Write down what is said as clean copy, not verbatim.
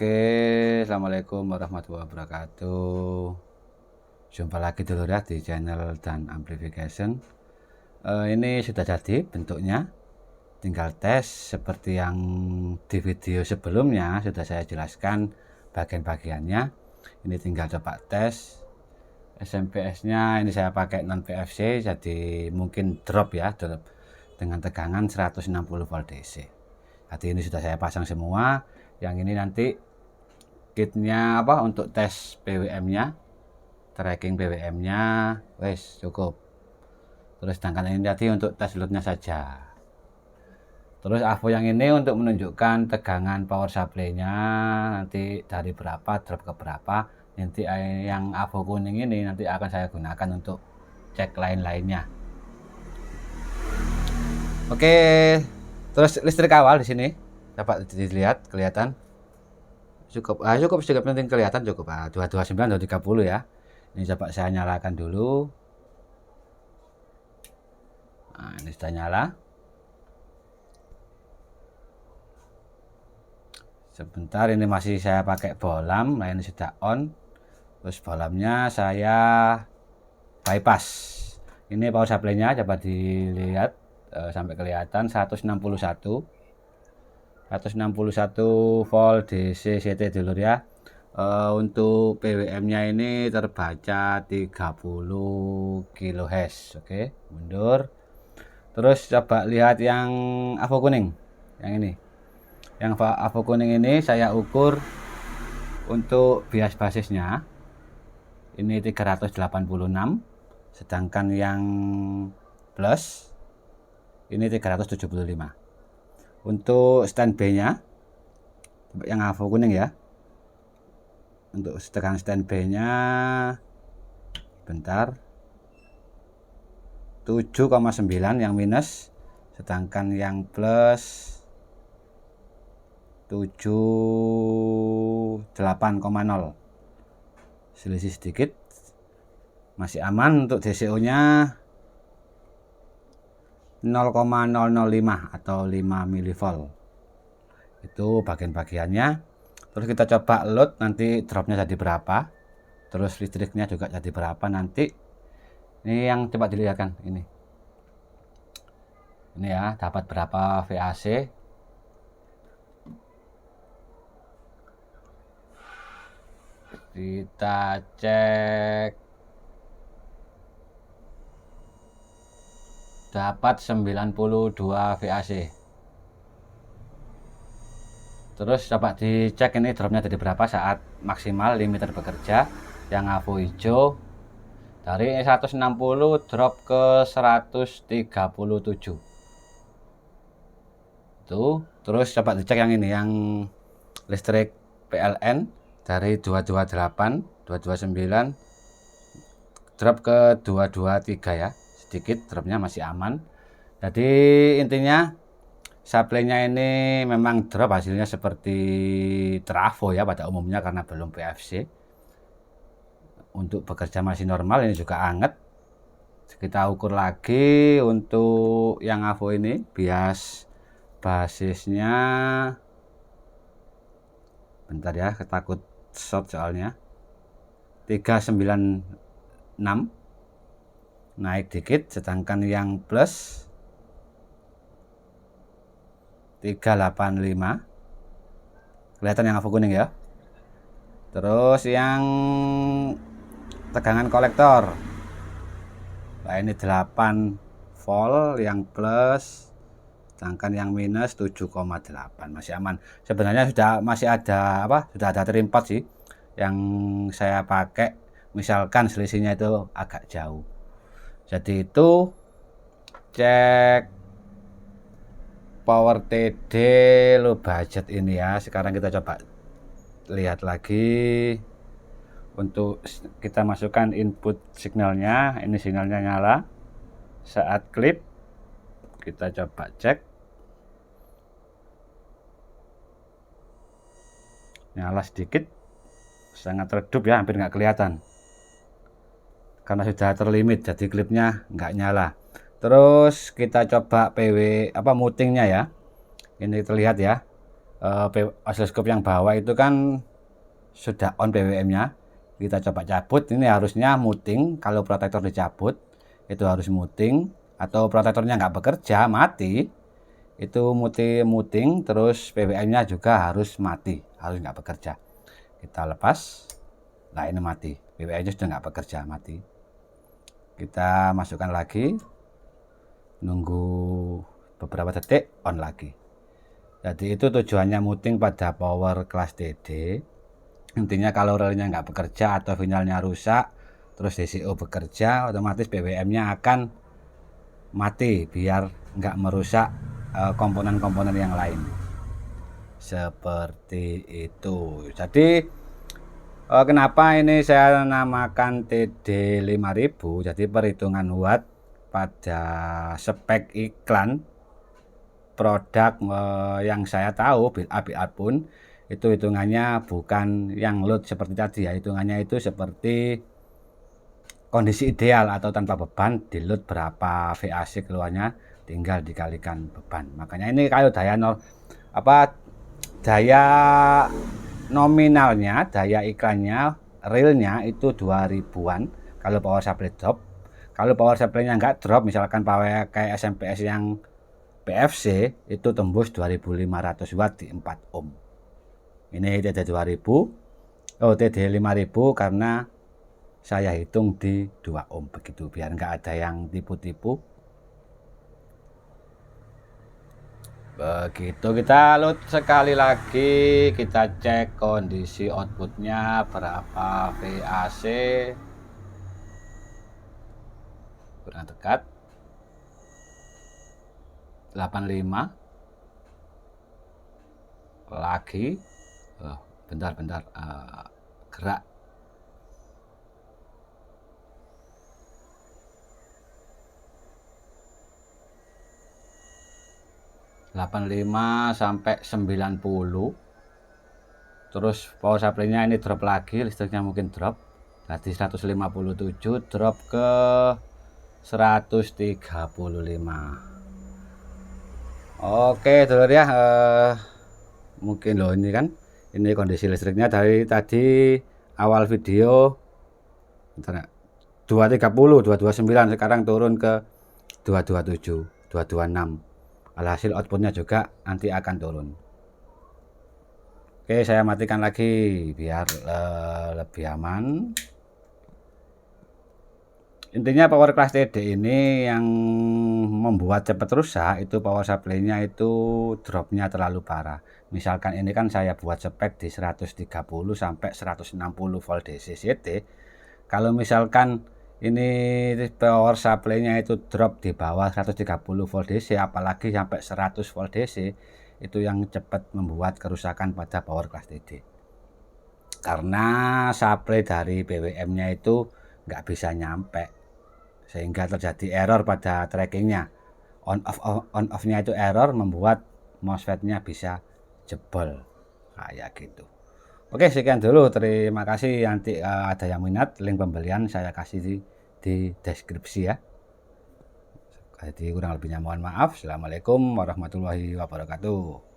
Oke, assalamualaikum warahmatullahi wabarakatuh. Jumpa lagi dulu ya di channel dan amplification. Ini sudah jadi bentuknya, tinggal tes seperti yang di video sebelumnya sudah saya jelaskan bagian-bagiannya. Ini tinggal coba tes. SMPS-nya ini saya pakai non PFC, jadi mungkin drop ya, drop dengan tegangan 160 volt DC. Jadi ini sudah saya pasang semua. Yang ini nanti kitnya apa untuk tes PWM-nya, tracking PWM-nya, wes cukup. Terus sedangkan ini tadi untuk tes load-nya saja. Terus AVO yang ini untuk menunjukkan tegangan power supply-nya nanti dari berapa drop ke berapa. Nanti yang AVO kuning ini nanti akan saya gunakan untuk cek lain-lainnya. Oke, terus listrik awal di sini dapat dilihat kelihatan cukup cukup penting kelihatan cukup 229 230 ya. Ini coba saya nyalakan dulu. Nah, ini sudah nyala. Sebentar, ini masih saya pakai bohlam. Nah, ini sudah on. Terus bohlamnya saya bypass. Ini power supply-nya coba dilihat sampai kelihatan 161 volt DC CT dulu ya. Untuk PWM-nya ini terbaca 30 kHz. Oke, mundur. Terus coba lihat yang AVO kuning. Yang ini. Yang AVO kuning ini saya ukur untuk bias basisnya. Ini 386. Sedangkan yang plus ini 375. Untuk standby-nya yang AVO kuning ya. Untuk tegangan standby-nya bentar 7,9 yang minus, sedangkan yang plus 78,0. Selisih sedikit. Masih aman. Untuk DCO-nya 0,005 atau 5 mV. Itu bagian-bagiannya. Terus kita coba load nanti dropnya jadi berapa, terus listriknya juga jadi berapa nanti. Ini yang coba dilihatkan ini ya, dapat berapa VAC. Kita cek dapat 92 VAC. Terus coba dicek ini dropnya jadi berapa saat maksimal limiter bekerja. Yang AVO hijau dari 160 drop ke 137. Tuh, terus coba dicek yang ini, yang listrik PLN dari 228 229 drop ke 223 ya. Sedikit dropnya masih aman. Jadi intinya supply-nya ini memang drop, hasilnya seperti trafo ya pada umumnya karena belum PFC. Untuk bekerja masih normal, ini juga anget. Kita ukur lagi untuk yang AVO ini bias basisnya. Bentar ya, ketakut short soalnya. 396 naik dikit, sedangkan yang plus 385. Kelihatan yang AVO kuning ya. Terus yang tegangan kolektor, nah ini 8 volt yang plus, sedangkan yang minus 7,8. Masih aman. Sebenarnya masih ada sudah ada trimpot sih yang saya pakai, misalkan selisihnya itu agak jauh. Jadi itu cek power TD low budget ini ya. Sekarang kita coba lihat lagi. Untuk kita masukkan input signalnya, ini sinyalnya nyala. Saat klip kita coba cek, nyala sedikit, sangat redup ya, hampir nggak kelihatan karena sudah terlimit, jadi klipnya nggak nyala. Terus kita coba PW mutingnya ya, ini terlihat ya, Osiloskop yang bawah itu kan sudah on PWM-nya. Kita coba cabut, ini harusnya muting. Kalau protektor dicabut itu harus muting, atau protektornya nggak bekerja mati itu muting, terus PWM-nya juga harus mati, harus nggak bekerja. Kita lepas, nah ini mati, PWM-nya sudah nggak bekerja, mati. Kita masukkan lagi, nunggu beberapa detik, on lagi. Jadi itu tujuannya muting pada power kelas DD. Intinya kalau relnya nggak bekerja atau finalnya rusak, terus DCO bekerja, otomatis PWM-nya akan mati biar nggak merusak komponen-komponen yang lain. Seperti itu. Jadi kenapa ini saya namakan TD5000? Jadi perhitungan watt pada spek iklan produk yang saya tahu, build up pun itu hitungannya bukan yang load seperti tadi ya, hitungannya itu seperti kondisi ideal atau tanpa beban, di load berapa VAC keluarnya tinggal dikalikan beban. Makanya ini kalau daya daya nominalnya, daya iklannya, realnya itu 2000-an kalau power supply drop. Kalau power supply-nya nggak drop, misalkan power kayak SMPS yang PFC itu tembus 2500 watt di 4 ohm. Ini TD5000 karena saya hitung di 2 ohm begitu, biar nggak ada yang tipu-tipu. Begitu, kita load sekali lagi, kita cek kondisi outputnya berapa VAC. Kurang dekat 85 lagi. Bentar gerak. ...85 sampai 90. Terus power supply-nya ini drop lagi, listriknya mungkin drop. Tadi 157 drop ke 135. Oke dulur ya, mungkin loh ini kan, ini kondisi listriknya dari tadi awal video 230, 229, sekarang turun ke 227, 226. Alhasil outputnya juga nanti akan turun. Oke, saya matikan lagi biar lebih aman. Intinya power class TD ini yang membuat cepat rusak itu power supply-nya itu dropnya terlalu parah. Misalkan ini kan saya buat spek di 130 sampai 160 volt DC CT. Kalau misalkan ini power supply-nya itu drop di bawah 130 volt DC, apalagi sampai 100 volt DC, itu yang cepat membuat kerusakan pada power class TD. Karena supply dari BWM-nya itu nggak bisa nyampe, sehingga terjadi error pada trackingnya. On off-nya itu error, membuat MOSFET-nya bisa jebol kayak gitu. Oke, sekian dulu, terima kasih. Nanti ada yang minat, link pembelian saya kasih di deskripsi ya. Jadi kurang lebihnya mohon maaf. Assalamualaikum warahmatullahi wabarakatuh.